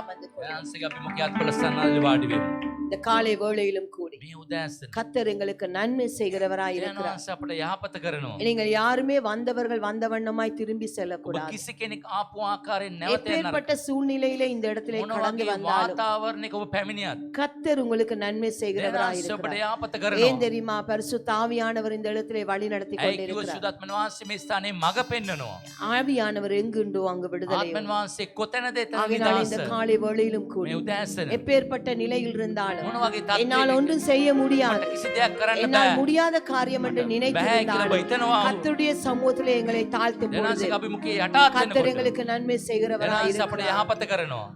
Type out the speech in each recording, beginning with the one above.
அமர்ந்து கொள்ளுங்கள். ආංශික අපි මොකියත් පොළ සන්නල්ලේ වාඩි වෙමු. இந்த காலை வேளையிலும் கூடி මේ උදෑසන கர்த்தர் எங்களுக்கு நன்மை செய்கிறவராய் இருக்கிறார். ආංශ අපට යහපත කරනවා. நீங்கள் யாருமே வந்தவர்கள் வந்த வண்ணமாய் திரும்பி ඔබ செல்லக்கூடாது. කිසි කෙනෙක් ආපු ආකාරයෙන් නැවත යන්න. எப்பேற்பட்ட சூழ்நிலையிலே இந்த இடத்திலே கடந்து வந்தாலும் වාතාවරණයක ඔබ පැමිණියත් கர்த்தர் உங்களுக்கு நன்மை செய்கிறவராய் ආංශ අපට இருக்கிறார். යහපත කරනවා. ஏன் தெரியுமா? பரிசுத்த ஆவியானவர் இந்த இடத்திலே வழி நடத்தி கொண்டிருக்கிறார். සුදත්මන් වහන්සේ මේ ස්ථානයේ මඟ පෙන්වනවා. ஆவியானவர் எங்குண்டோ அங்கு விடுதலை உண்டு. ආත්මන් වහන්සේ කොතැනද එතන ஆகையால் இந்த නිදහස. காலை வேளையிலும் கூடி මේ උදෑසන எப்பேற்பட்ட நிலையில் இருந்தாலும் මොන වගේ තත්ත්වයක என்னால் ஒன்றும் செய்ய முடியாது, කිසි දෙයක් කරන්න என்னால் බෑ. முடியாத காரியம் என்று நினைத்திருந்தாலும் கர்த்தருடைய சமூகத்திலே எங்களை தாழ்த்தும் பொழுது දැනන්සේ අපි මුකේ යටාත් கர்த்தர் වෙනකොට எங்களுக்கு நன்மை செய்கிறவராய் දැනන්සේ අපට இருக்கிறார். යහපත කරනවා.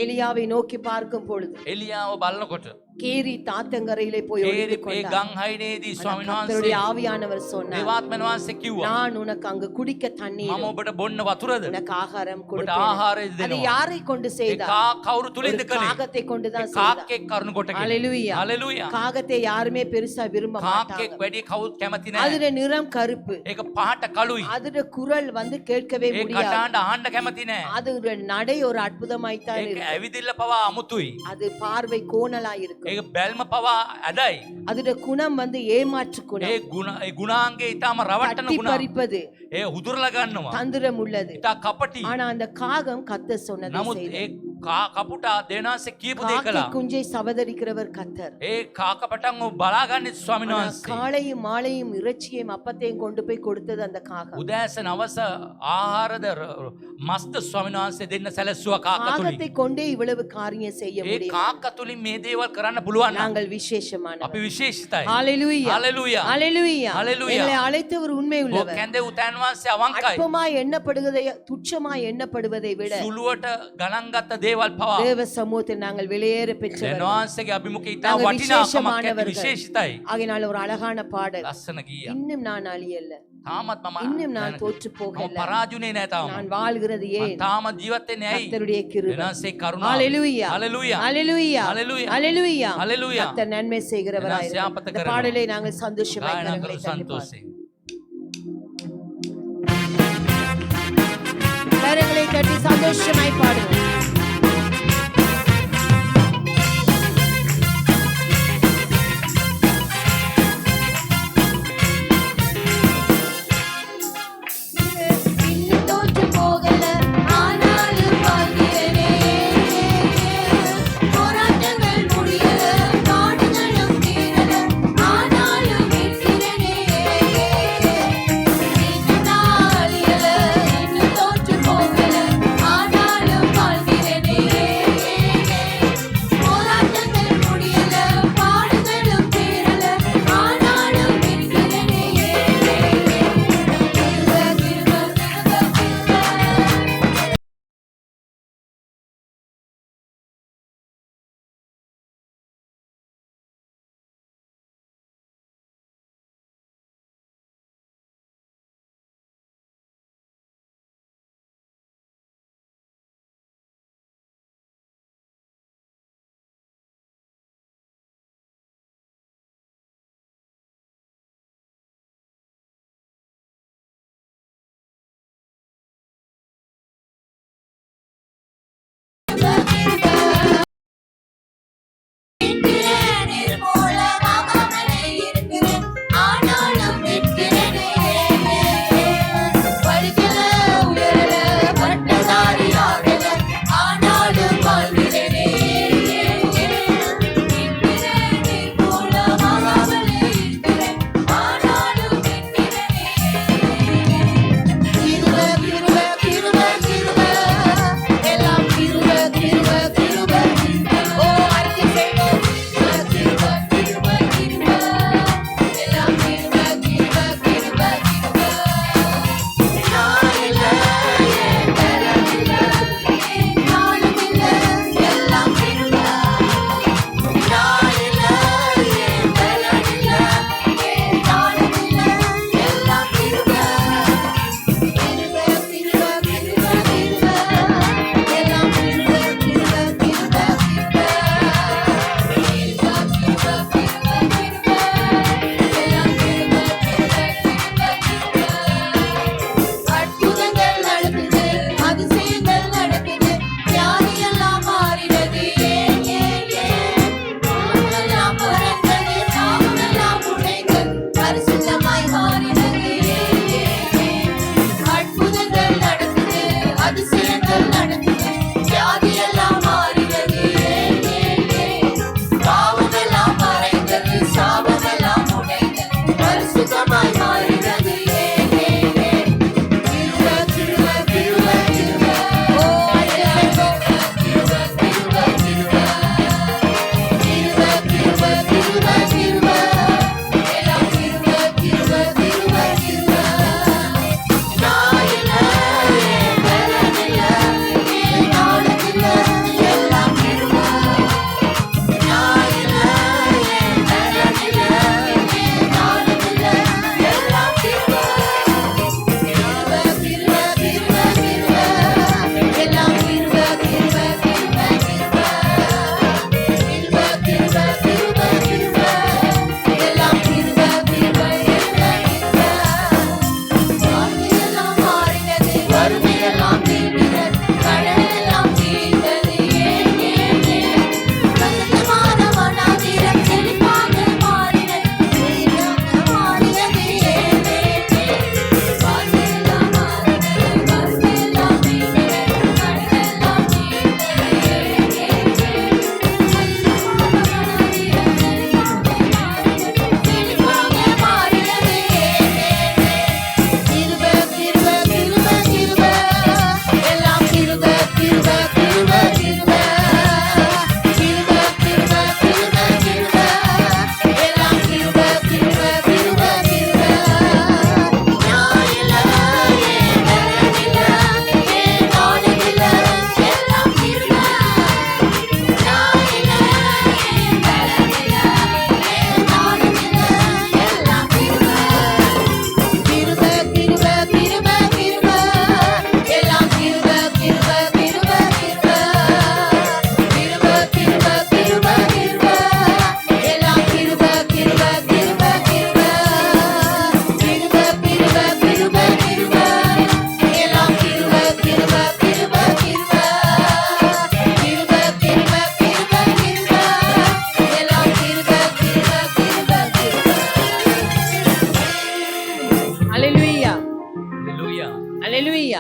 எலியாவை நோக்கி பார்க்கும் பொழுது එලියාව බලනකොට கேரி தாத்தங்கரையிலே போய் ஒளிந்து ඒ கொண்டார். ගම් හයිනේදී ස්වාමීන් கர்த்தருடைய වහන්සේ ஆவியானவர் சொன்னார், දේවාත්මන් වහන්සේ කිව්වා நான் உனக்கு அங்கு குடிக்க தண்ணீர், මම ඔබට බොන්න වතුරද உனக்கு ஆகாரம் ඔබට கொடுப்பேன். ආහාරය அது දෙනවා. யாரை கொண்டு ඒ செய்தார்? කවුරු තුලින්ද ஒரு කළේ? காகத்தை கொண்டுதான் ඒ செய்தார். කාක්කෙක් කරුණු කොටගෙන. ஹalleluya. හalleluya. காகத்தை யாருமே பெருசா விரும்ப කාක්කෙක් மாட்டாங்க. වැඩි කවුරුත් කැමති නැහැ. அதோட நிறம் கருப்பு, ඒක පහට කළුයි. அதோட குரல் வந்து கேட்கவே ඒ முடியாது. කටහඬ අහන්න කැමති නැහැ. அதோட நடை ஒரு அற்புதமாய்த்தான் ඒක இருக்கும். ඇවිදිල්ල පවා අමුතුයි. அது பார்வை கோணலா இருக்கும். ඒක බැල්ම පවා ඇදයි. அதோட குணம் வந்து ஏமாற்று ඒ குணம், ගුණාංගේ ඊටම රවට්ටන தட்டி ගුණ. பறிப்பது, ඒ හුදුරලා ගන්නවා. தந்திரம் உள்ளது. ඊට කපටි. ஆனா அந்த காகம் கர்த்தர் சொன்னதை නමුත් செய்தது. ඒ කපුටා දෙනාසේ කියපු දේ காக்கை කළා. குஞ்சை சபதரிக்கிறவர் கர்த்தர். ඒ කාකපටන් ඔබ බලාගන්නේ ස්වාමීන් ஆனா වහන්සේ. காளையும் மாலையும் இறைச்சியையும் அப்பத்தையும் கொண்டு போய் கொடுத்தது அந்த காகம். උදෑසන අවස ආහාරද මස්ත ස්වාමීන් වහන්සේ දෙන්න සැලැස්සුවා කාක තුලින්. காகத்தை கொண்டே இவ்வளவு காரியம் செய்ய ඒ முடியும். කාක තුලින් මේ දේවල් කරන්න පුළුවන් නම් நாங்கள் விசேஷமானவர். අපි විශේෂිතයි. ஹalleluya. හalleluya. ஹalleluya. ஹalleluya. எங்களை அழைத்தவர் உண்மை ඔබ உள்ளவர். කැඳේ උතන් වහන්සේ අවංකයි. அற்பமாய் எண்ணப்படுவதை துச்சமாய் எண்ணப்படுவதை விட සුළුවට ගණන් ගත්ත දේවල් පවා தேவ சமூகத்தில் நாங்கள் வெளியேற பெற்றவர்கள். දෙනවාන්සේගේ අභිමුඛය ඉතා நாங்கள் වටිනාකමක් ඇති விசேஷமானவர்கள். විශේෂිතයි. ஆகையினால் ஒரு அழகான பாடல், ලස්සන ගීයක්. இன்னும் நான் அழியல்ல, තාමත් මම இன்னும் நான் தோற்று මම போகல, පරාජුනේ නැහැ තාම. நான் வாழ்கிறது ஏன்? තාම ජීවත් වෙන්නේ ඇයි? கர்த்தருடைய கிருபை. දෙනවාන්සේ කරුණාව. ஹalleluya. හalleluya. ஹalleluya. ஹalleluya. ஹalleluya. ஹalleluya. கர்த்தர் நன்மை செய்கிறவராய் தேவன் ஞாபகத்தை இருக்கிறார். இந்த கரணும். பாடலை நாங்கள் சந்தோஷமாய் ගායනා கரங்களை කරු தட்டி பாடுவோம். සන්තෝෂයෙන්. கரங்களை தட்டி சந்தோஷமாய் பாடுவோம். இன்னும் தோற்று போகல, ஆனாலும் வாழ்கிறேனே. போராட்டங்கள் முடியல, பாடுகளும் தீரல, ஆனாலும் வெல்கிறேனே. இன்னும் நான் அழியல, இன்னும் தோற்று போகல, ஆனாலும் வாழ்கிறேனே.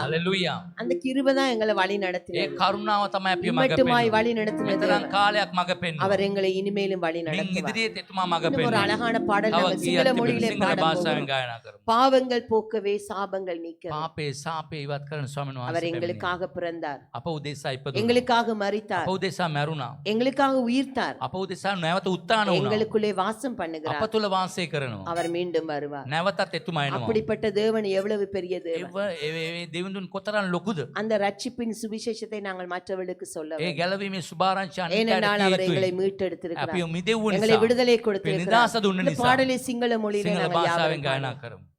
Hallelujah. அந்த கிருபை தான் எங்களை வழி ඒ நடத்தினது. කරුණාව තමයි අපි මඟ இம்மட்டுமாய் පෙන්වන්නේ. வழி நடத்தினது. මෙතරම් කාලයක් මඟ පෙන්වනවා. அவர் எங்களை இனிமேலும் வழி මින් நடத்துவார். ඉදිරියට එතුමා මඟ இன்னும் ஒரு පෙන්වනවා. அழகான பாடல் තව நம்ம சிங்கள ගීයක් மொழியிலே තිබෙනවා. සිංහල பாட භාෂාවෙන් போகிறோம். ගායනා කරමු. பாவங்கள் போக்கவே சாபங்கள் நீக்கவே පාපේ සාපේ ඉවත් කරන ස්වාමීන් அவர் වහන්සේ පැමිණියා. எங்களுக்காக பிறந்தார், අප උදෙසා ඉපදුණා. எங்களுக்காக අප மரித்தார், උදෙසා මැරුණා. எங்களுக்காக உயிர்த்தார், අප උදෙසා නැවත උත්ථාන වුණා. எங்களுக்குள்ளே வாசம் අප பண்ணுகிறார். තුල වාසය කරනවා. அவர் மீண்டும் வருவார். නැවතත් එතුමා එනවා. அப்படிப்பட்ட தேவன் எவ்வளவு பெரிய தேவன். ඒ දෙවිඳුන් කොතරම් ලොකුද? அந்த ரட்சிப்பின் சுவிசேஷத்தை நாங்கள் மற்றவர்களுக்கு சொல்ல ඒ வேண்டும். ගැලවීමේ සුභාරංචි අනිත් ஏனென்றால் அவர் අයට எங்களை කියුතුයි. மீட்டெடுத்திருக்கிறார், අපි මිදෙව්ව எங்களை නිසා. விடுதலை අපි கொடுத்திருக்கிறார். නිදහස දුන්න இந்த නිසා. பாடலை சிங்கள மொழியிலே සිංහල நாங்கள் භාෂාවෙන් யாவரும் ගායනා பாடுவோம். කරමු.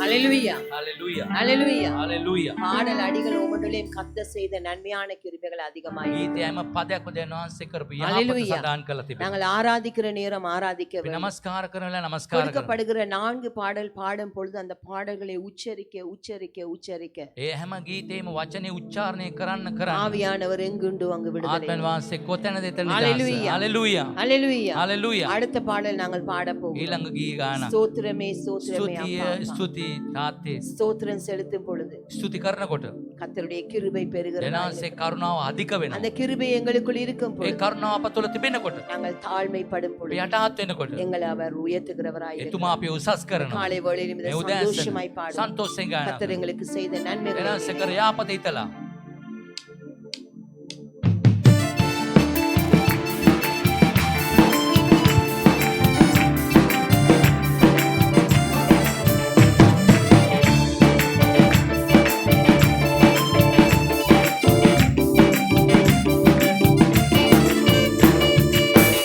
ஹalleluya. Hallelujah. ஹalleluya. Hallelujah. பாடல் அடிகள் ஒவ்வொன்றிலும் வாழ்க்கையிலும் கர்த்தர் செய்த நன்மையான கிருபைகள் அதிகமாய் ගීතයේ හැම පදයක්ම දෙවියන් වහන්සේ කරපු යහපත Hallelujah. සඳහන් කරලා තිබෙනවා. நாங்கள் ஆராதிக்கிற நேரம் ஆராதிக்க අපි வேண்டும். නමස්කාර කරන වෙලාව නමස්කාර කරනවා. கொடுக்கப்படுகிற 4 பாடல் பாடும் பொழுது அந்த பாடல்களை உச்சரிக்க உச்சரிக்க உச்சரிக்க ඒ හැම ගීතේම වචනේ උච්චාරණය කරන්න ஆவியானவர் எங்குண்டு அங்கு விடுதலை. ආත්මයන් වහන්සේ කොතැනද එතන Hallelujah. Hallelujah Hallelujah. හalleluya. அடுத்த பாடல் நாங்கள் பாட போகிறோம். ඊළඟ ගී ගාන ஸ்தோத்திரமே ஸ்தோத்திரமே ස්තුතිය அப்பா, அப்பா. ස්තුති තාත්තේ ஸ்தோத்திரம் செலுத்தும் பொழுது ස්තුති කරනකොට கர்த்தருடைய கிருபை பெறுகிறது. දෙනාසේ කරුණාව අධික වෙනවා. அந்த கிருபை எங்களுக்குள் இருக்கும் ඒ பொழுது කරුණාව අප තුළ තිබෙනකොට நாங்கள் தாழ்மைப்படும் අපි பொழுது යටහත් වෙනකොට எங்களை அவர் உயர்த்துகிறவராய் එතුමා අපි උසස් කරනවා. காலை வேளையிலும் இதை මේ උදෑසන சந்தோஷமாய் பாடும். සන්තෝෂයෙන් ගාන கர்த்தர் எங்களுக்கு செய்த நன்மைகள் දෙනාසේ කර යාපත හිතලා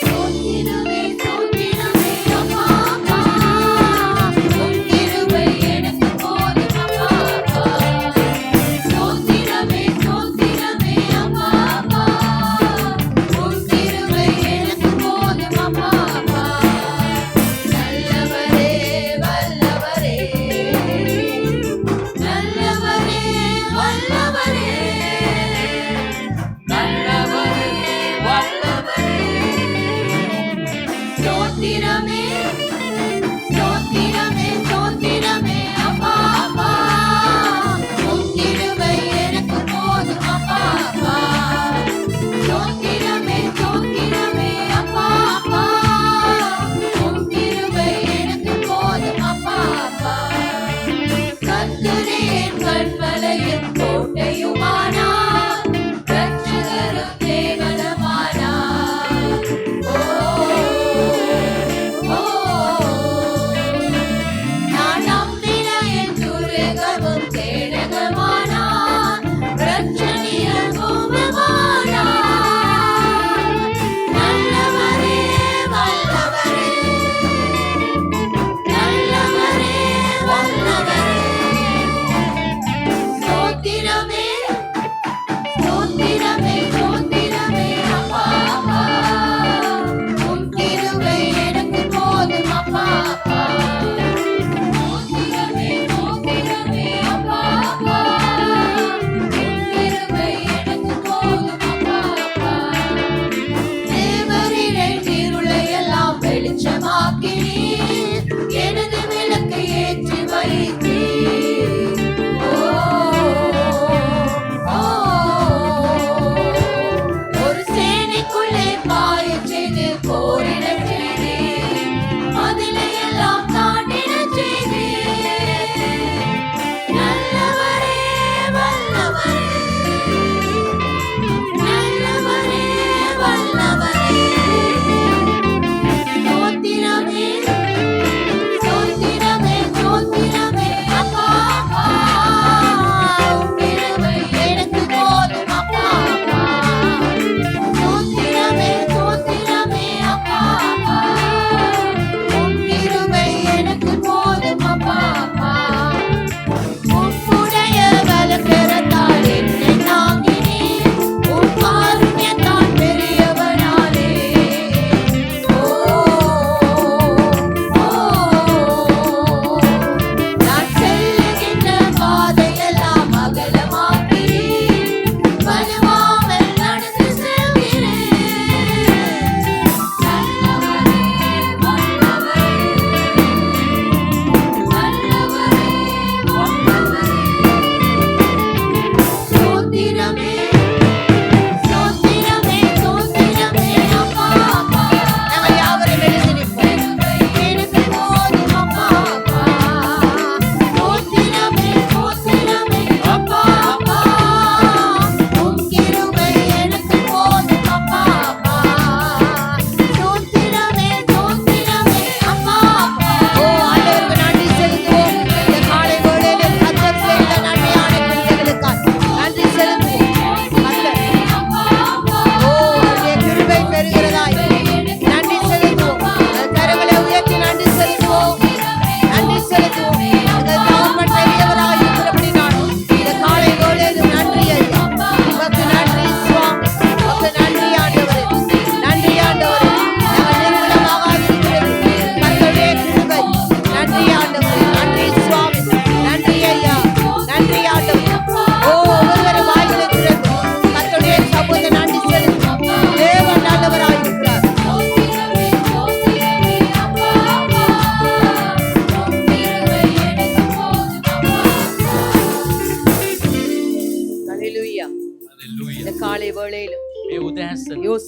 சோத்திரமே சோத்திரமே அப்பா அப்பா உன் கிருபை எனக்கு போதும் அப்பா அப்பா சோத்திரமே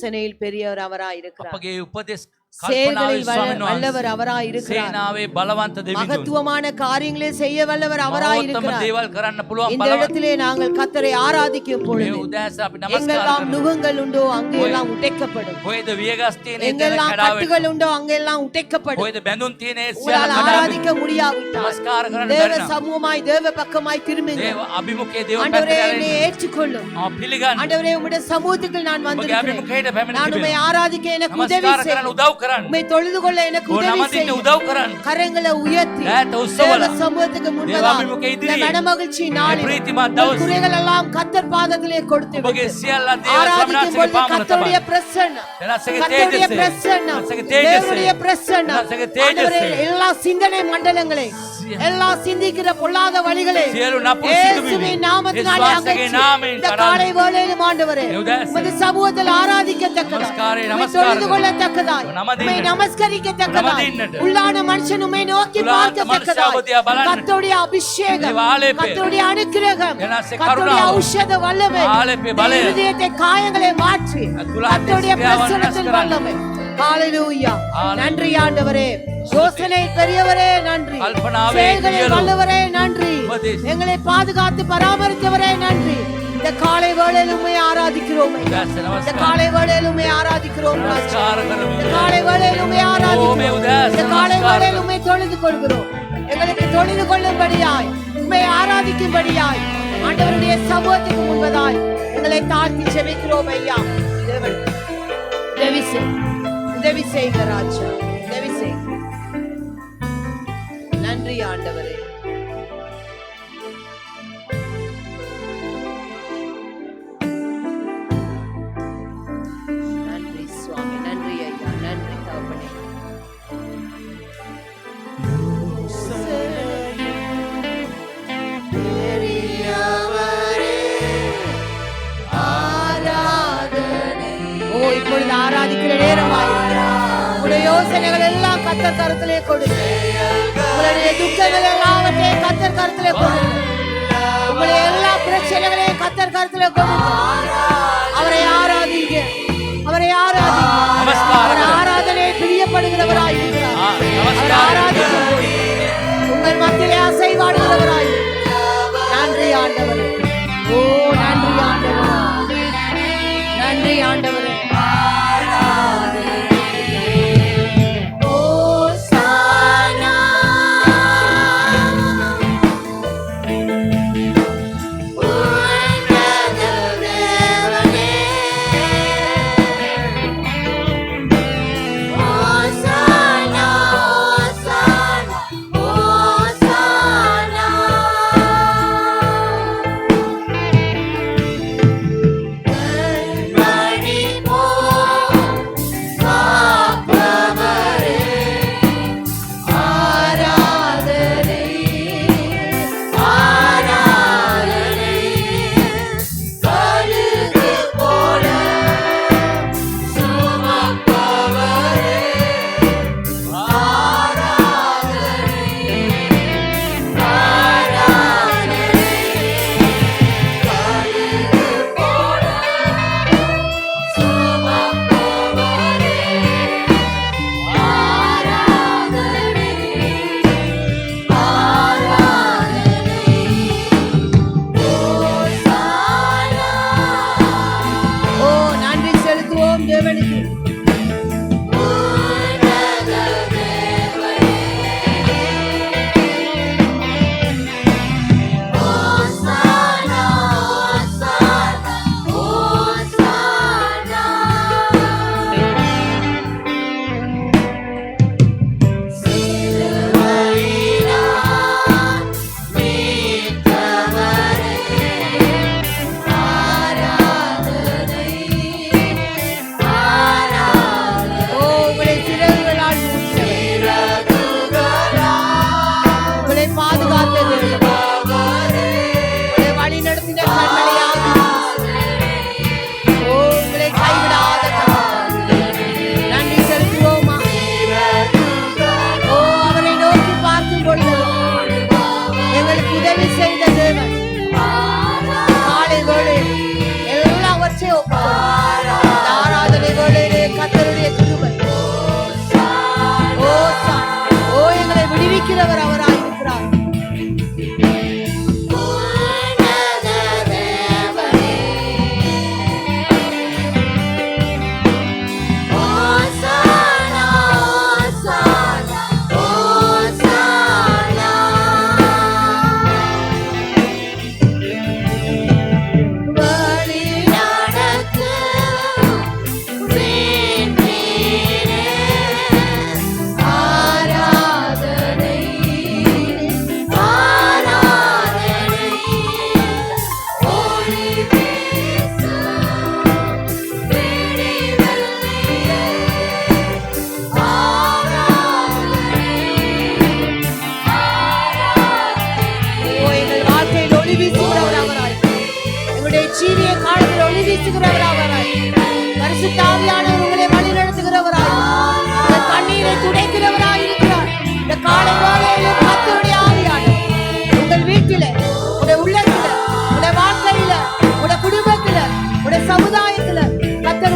யோசனையில் பெரியவர் அவராய் இருக்கிறார். අපගේ උපදෙස් செயல்களில் කල්පනාවේ வல்லவர் அவராய் இருக்கிறார். සේනාවේ බලවන්ත දෙවිඳුන් மகத்துவமான காரியங்களை செய்ய வல்லவர் அவராய் මහෝත්තම இருக்கிறார். දේවල් කරන්න පුළුවන් இந்த බලවත් இடத்திலே நாங்கள் கர்த்தரை ஆராதிக்கும் මේ பொழுது උදෑස අපි නමස්කාර எங்கெல்லாம் කරනවා. நுகங்கள் உண்டோ அங்கெல்லாம் உடைக்கப்படும். කොහෙද වියගස් තියෙන එතන எங்கெல்லாம் කඩාවෙන්න. கட்டுகள் உண்டோ அங்கெல்லாம் உடைக்கப்படும். කොහෙද බැඳුම් තියෙන ඒ සියල්ල உங்களால் කඩාවෙන්න. ஆராதிக்க முடியாவிட்டால் නමස්කාර කරන්න தேவ බැරි නම් சமூகமாய் தேவ பக்கமாய் திரும்புங்க. දේව අභිමුඛයේ දේව ஆண்டவரே පැත්තට என்னை ඇරෙන්න. ஏற்றுக்கொள்ளும். පිළිගන්න. ஆண்டவரே உம்முடைய சமூகத்துக்கு நான் ඔබගේ வந்திருக்கிறேன். අභිමුඛයට පැමිණ நான் உம்மை තිබෙනවා. ஆராதிக்க எனக்கு உதவி නමස්කාර කරන්න செய்யும். උදව් කරන්න. உம்மை தொழுது கொள்ள எனக்கு உதவி නමදින්න செய்யும். උදව් කරන්න. கரங்களை உயர்த்தி ඈත උස්සවලා. தேவ சமூகத்துக்கு දේව முன்பதாக අභිමුඛයේ இந்த ඉදිරියේ. மனமகிழ்ச்சி நாளில் ප්‍රීතිමත් உங்கள் දවසේ. குறைகள் எல்லாம் கர்த்தர் பாதத்திலே கொடுத்து ඔබගේ விட்டு සියල්ල දේව ஆராதிக்கும் සමනාසගේ பொழுது පාමුල கர்த்தருடைய තබන්න. பிரசன்னம், එනසගේ கர்த்தருடைய තේජසේ. பிரசன்னம், එනසගේ තේජසේ. தேவனுடைய பிரசன்னம், එනසගේ තේජසේ. ஆண்டவரே, எல்லா சிந்தனை மண்டலங்களை எல்லா சிந்திக்கிற பொல்லாத வழிகளை සියලු නපුරු இயேசுவின் සිදුවීම් நாமத்தினாலே යේසුස්ගේ அகற்றி නාමයෙන් இந்த කඩා காலை வேளையிலும் ஆண்டவரே உதயசே. உமது சமூகத்தில் ஆராதிக்கத்தக்கதாய் நமஸ்காரே, உம்மை நமஸ்காரம். தொழுது கொள்ளத்தக்கதாய் நமதின்னට. உம்மை நமஸ்கரிக்கத்தக்கதாய் நமதின்னට. உள்ளான மனுஷன் உம்மை நோக்கி உள்ளான பார்க்கத்தக்கதாய் மனுஷாவதியா බලන්නට. கர்த்தருடைய அபிஷேகம், தேவ ஆலயப்பே. கர்த்தருடைய அனுக்கிரகம், එනසේ கர்த்தருடைய කරුණාව. ஔஷத வல்லமை, ஆலயப்பே இந்த බලය. இருதயத்தை காயங்களை மாற்றி අතුලාන්තේ கர்த்தருடைய ක්‍රියාවන් பிரசன்னத்தின் නැස් வல்லமை. ஹalleluya. ஹalleluya. நன்றி ஆண்டவரே. யோசனை பெரியவரே நன்றி. கல்பனாவே செயல்களில் உயரும். வல்லவரே நன்றி. உபதேசம். எங்களை பாதுகாத்து பராமரித்தவரே நன்றி. இந்த காலை வேளையில் உம்மை ஆராதிக்கிறோம் ஐயா. உதயசே, இந்த நமஸ்காரம். காலை வேளையில் உம்மை ஆராதிக்கிறோம் ராஜா. நமஸ்கார කරමු. இந்த காலை வேளையில் உம்மை ஓமே ஆராதிக்கிறோம். உதயசே, இந்த காலை நமஸ்காரம். வேளையில் உம்மை தொழுது கொள்கிறோம். எங்களுக்கு தொழுது கொள்ளும்படியாய் உம்மை ஆராதிக்கும்படியாய் ஆண்டவருடைய சமூகத்துக்கு முன்பதாய் எங்களை தாழ்த்தி ஜெபிக்கிறோம் ஐயா. தேவன் உதவி செய்க ராஜா, உதவி செய்க. நன்றி ஆண்டவரே. நன்றி சுவாமி, நன்றி ஐயா, நன்றி தகப்பனே. ஓ, இப்பொழுது ஆராதிக்கிற நேரமாயிருக்கிறது. உங்களுடைய யோசனைகள் எல்லாம் கர்த்தர் கருத்திலே கொடுங்க. உங்களுடைய துக்கங்கள் எல்லாவற்றையும் கர்த்தர் கருத்திலே கொடுங்க. உங்களுடைய எல்லா பிரச்சனைகளையும் கர்த்தர் கருத்திலே கொடுங்க. அவரை ஆராதிங்க, அவரை ஆராதிங்க. நமஸ்காரம். அவர் ஆராதனை பிரியப்படுகிறவராய் இருக்கிறார். அவர் ஆராதிக்கும் போது உங்கள் மத்தியிலே அசைவாடுகிறவராய் இருக்கிறார். நன்றி ஆண்டவரே. ஓ, நன்றி ஆண்டவரே, நன்றி ஆண்டவரே. மணி போ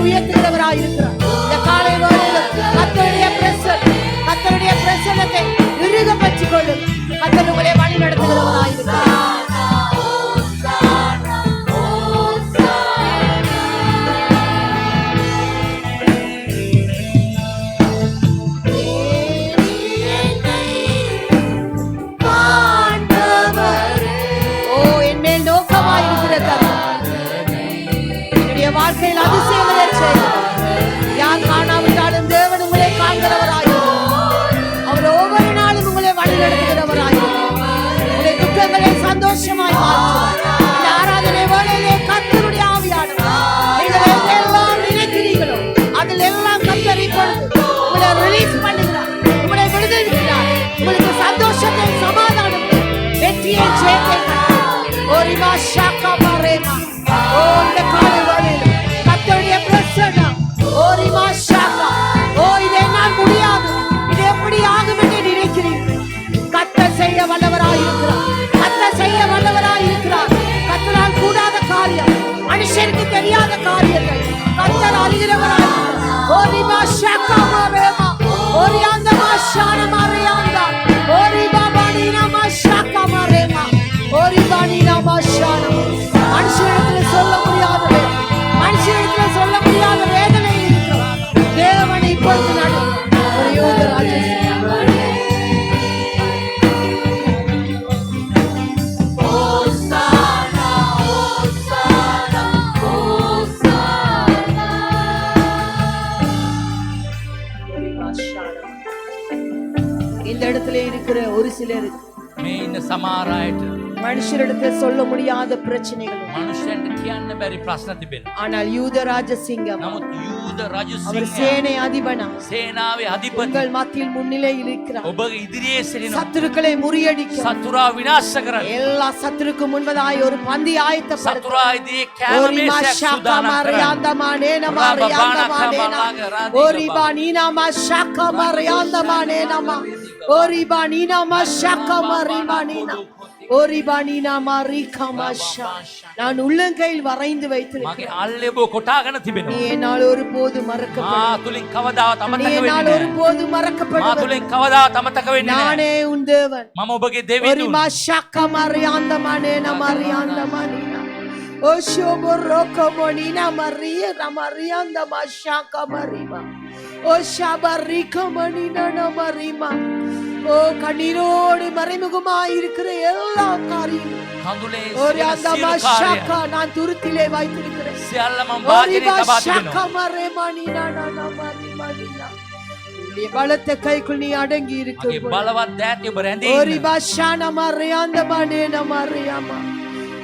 உயர்த்துகிறவராய் இருக்கிறார். இந்த காலை வேளையில் கர்த்தருடைய பிரசன்னத்தை இறுக பற்றிக் கொள்ளும். கர்த்தர் உங்களை வழி நடத்துகிறவராய் இருக்கிறார். வாழ்க்கையில் அதிசயங்களை செய்கிறார். யார் காணாவிட்டாலும் தேவன் உங்களை காண்கிறவராயிருக்கிறார். அவர் ஒவ்வொரு நாளும் உங்களை வழிநடத்துகிறவராயிருக்கிறார். உங்களுடைய துக்கங்களை சந்தோஷமாய் மாற்றுவார். இந்த ஆராதனை வேளையிலே கர்த்தருடைய ஆவியானவர் நீங்கள் எல்லாம் நினைக்கிறீர்களோ அதில் எல்லாம் கர்த்தர் இப்பொழுது உங்களை ரிலீஸ் பண்ணுகிறார். உங்களை விடுதலைக்கிறார். உங்களுக்கு சந்தோஷத்தை, சமாதானம், வெற்றியை, ஜெயத்தை ஓரிமா ஷாக்கா மாரேமா. ஓ இந்த காலை வேளையில் கர்த்தருடைய பிரசன்னம் ஓரிமா ஷாக்கா. ஓ இதை நான் முடியாது, இது எப்படி ஆகும் என்று நினைக்கிறீர்கள்? கர்த்தர் செய்ய வல்லவராய் இருக்கிறார். கர்த்தர் செய்ய வல்லவராய் இருக்கிறார். கர்த்தரால் கூடாத காரியம், மனுஷனுக்கு தெரியாத காரியங்கள் கர்த்தர் அறிகிறவராய் இருக்கிறார். ஓரிமா ஷாக்கா மாரேமா. ஓரியாந்த மாஷான மாரியாந்தா. ஓரிமா பானினா மாஷாக்கா மாரேமா. ஓரிபானினா மாஷான. மனுஷனிடத்தில் சொல்ல முடியாதது, மனுஷனிடத்தில் சொல்ல முடியாத வேதனை இருக்கிறார். தேவனை இப்பொழுது நடும் ஒரு யூத ராஜ்யம். இந்த இடத்துல இருக்கிற ஒரு சிலருக்கு மனுஷரிடத்தில் சொல்ல முடியாத பிரச்சனைகள், ஆனால் யூத ராஜசிங்கம் அவர் சேனை அதிபனா, உங்கள் மத்தியில் முன்னிலையில் இருக்கிறார். சத்துருக்களை முறியடிக்க, எல்லா சத்துருக்கு முன்பதாய் ஒரு பந்தி நான் உள்ளங்கையில் வரைந்து வைத்திருக்கிறேன். நீ என்னால் ஒருபோது மறக்கப்படாதே. நானே உன் தேவன். ஓ கண்ணீரோடு மறைமுகமாய் இருக்கிற எல்லா காரியங்களும் நான் துருத்திலே வைத்திருக்கிறேன். பலத்த கைக்குள் நீ அடங்கி இருக்க.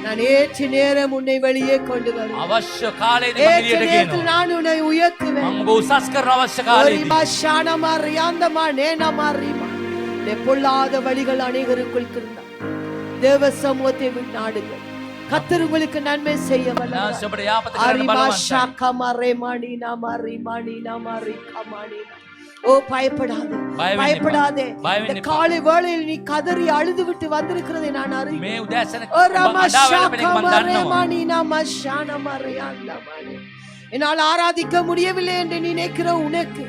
நான் ஏற்ற நேரம் உன்னை வெளியே கொண்டு வருவேன். நான் உன்னை உயர்த்துவேன். பொல்லாத வழிகள் அனைவருக்குள் இருந்தார். தேவ சமூகத்தை நாடுங்கள். கர்த்தர் உங்களுக்கு நன்மை செய்ய வல்லவர். ஓ பயப்படாதே, பயப்படாதே. இந்த காலை வேளையில் நீ கதறி அழுது விட்டு வந்திருக்கிறதை நான் அறிவேன். என்னால் ஆராதிக்க முடியவில்லை என்று நினைக்கிற உனக்கு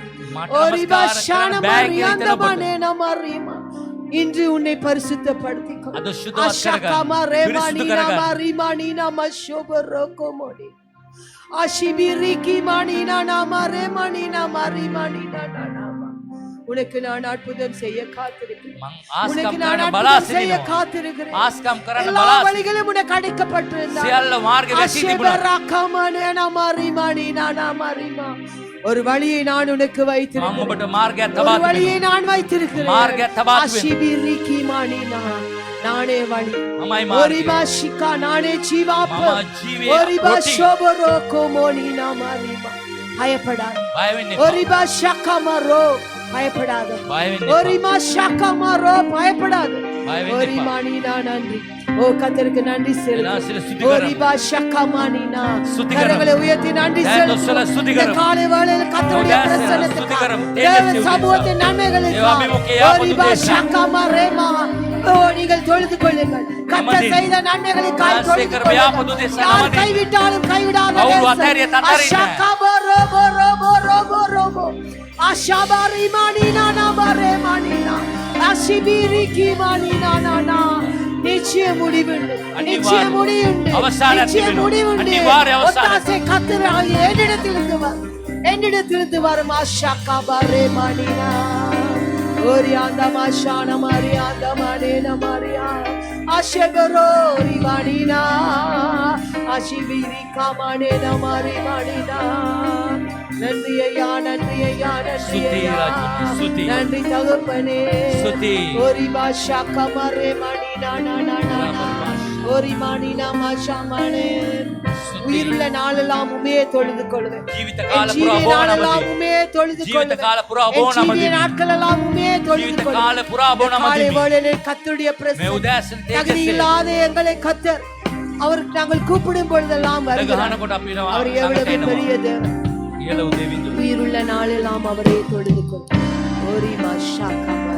இன்று உன்னை பரிசுத்தப்படுத்திக்கோ. உனக்கு நான் அற்புதம் செய்ய காத்திருக்கிறேன். உனக்கு நான் அற்புதம் செய்ய காத்திருக்கிறேன். எல்லா வழிகளும் உனக்கு அடைக்கப்பட்டிருந்தேன். ஒரு வழியை நான் உனக்கு வைத்திருக்கிறேன். ஒரு வழியை நான் வைத்திருக்கிறேன். நானே வழி, நானே ஜீவாப்பம். பயப்படாத, நன்றி. ஓ கர்த்தருக்கு நன்றி செலுத்துகிறேன். உயர்த்தி நன்றி செலுத்துகிறேன். காலை வேளையில் கர்த்தருடைய பிரசன்னத்துக்காக, தேவ சமூகத்தின் நன்மைகளுக்காக நீங்கள் தொழுது கொள்ளுங்கள். கர்த்தர் செய்த நன்மைகளுக்காய் தொழுது கொள்ளுங்கள். யார் கைவிட்டாலும் கைவிடாத நேசர். அஷகபரோ பரோ பரோ பரோ பரோ. அஷபரி மணினா நபரே மணினா. அஷிபிரிகி மணினா நானா. நிச்சய முடிவுண்டு, நிச்சய முடிவுண்டு, நிச்சய முடிவுண்டு. ஒத்தாசை கர்த்தரால் என்னிடத்திலிருந்து வரும், என்னிடத்திலிருந்து வரும். அஷகபரே மணினா. ஓரியாந்த மாஷான மாரியாந்த மனேன மாரியா. அஷகரோ ரிவாணினா. அஷிபிரி காமனேன மாரி மணினா. நன்றி ஐயா, நன்றி ஐயா, நன்றி ஐயா, நன்றி தகப்பனே. ஓரி பாஷா கமரே மணினா நானா நானா. ஓரி மணினா மாஷா மனே. உயிருள்ள நாளெல்லாம் உமே தொழுது கொள்வேன். நாளெல்லாம் உமே தொழுது கொள்வேன். நாட்களெல்லாம் உமே தொழுது கொள்வேன். கர்த்தருடைய பிரசன்னம் தகுதி இல்லாத எங்களை கர்த்தர் அவருக்கு நாங்கள் கூப்பிடும் பொழுதெல்லாம் வருகிறார். அவர் எவ்வளவு பெரிய தேவன். உயிருள்ள நாளெல்லாம் அவரே தொழுது கொள்வேன். ஓரி மாஷா கமரே.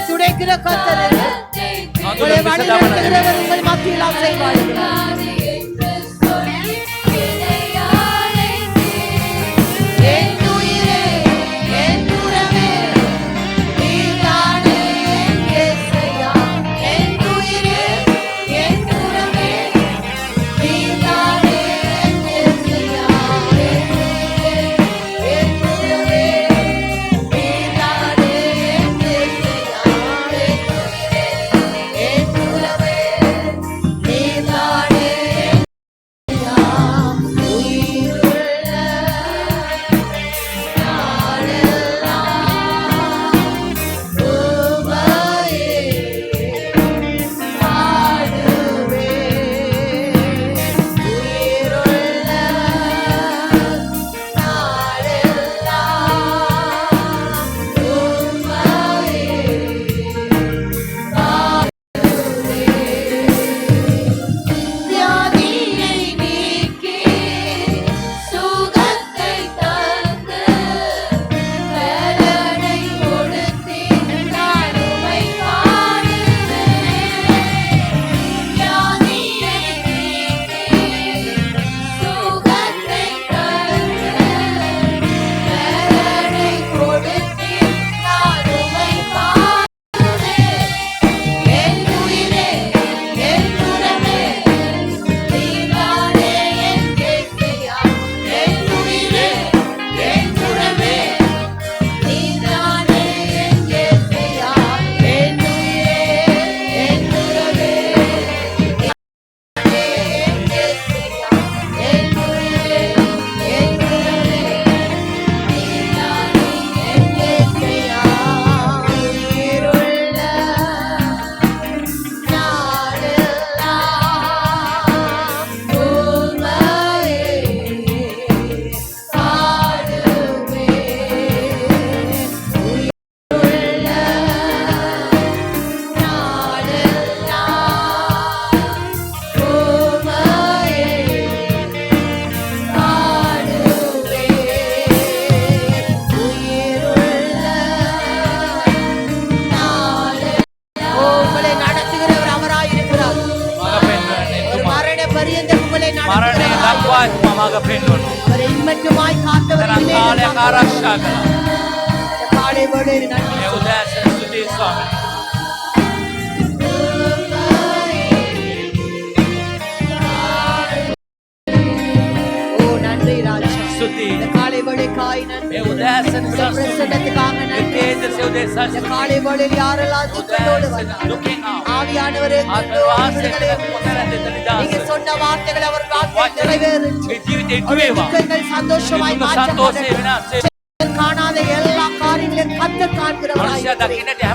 துடைக்கிற கர்த்தர் உங்களை வழிநடத்துகிறவர் உங்கள் மத்தியில் அசைவாடுகிறார். நீதானே මඟ පෙන්වනු. அவரை இம்மட்டுமாய் காத்தவர் තරම් இல்லைன்னு කාලයක් நாங்கள் ආරක්ෂා කළා. இந்த காலை வேளையில் நன்றி මේ උදෑසන ස්තුතියි ස්වාමීනි. ஓ நன்றி ராஜா ස්තුතියි. இந்த காலை வேளைக்காய் நன்றி මේ උදෑසන இந்த නිසා ස්තුතියි. பிரசன்னத்துக்காக මේ நன்றி තේජසේ උදෙසා இந்த ස්තුතියි. காலை வேளையில் யாரெல்லாம் துக்கத்தோடு උදෑසන வந்தார்கள் දුකින් ආව. ஆவியானவரே ආත්ම වාසය කළ කොතරම් දෙතන நீங்க දාස. சொன்ன வார்த்தைகள் அவர் வார்த்தை நிறைவேறும் මේ ජීවිතේ ඉටු அவருடைய වේවා. துக்கங்கள் சந்தோஷமாய் දුක සන්තෝෂේ மாற்றப்படட்டும் විනාශේ. காணாத எல்லா காரியங்களையும் கத்தர் காண்கிறவராய் මනුෂ්‍යයා இருக்கிறீர். දකින්නට හැම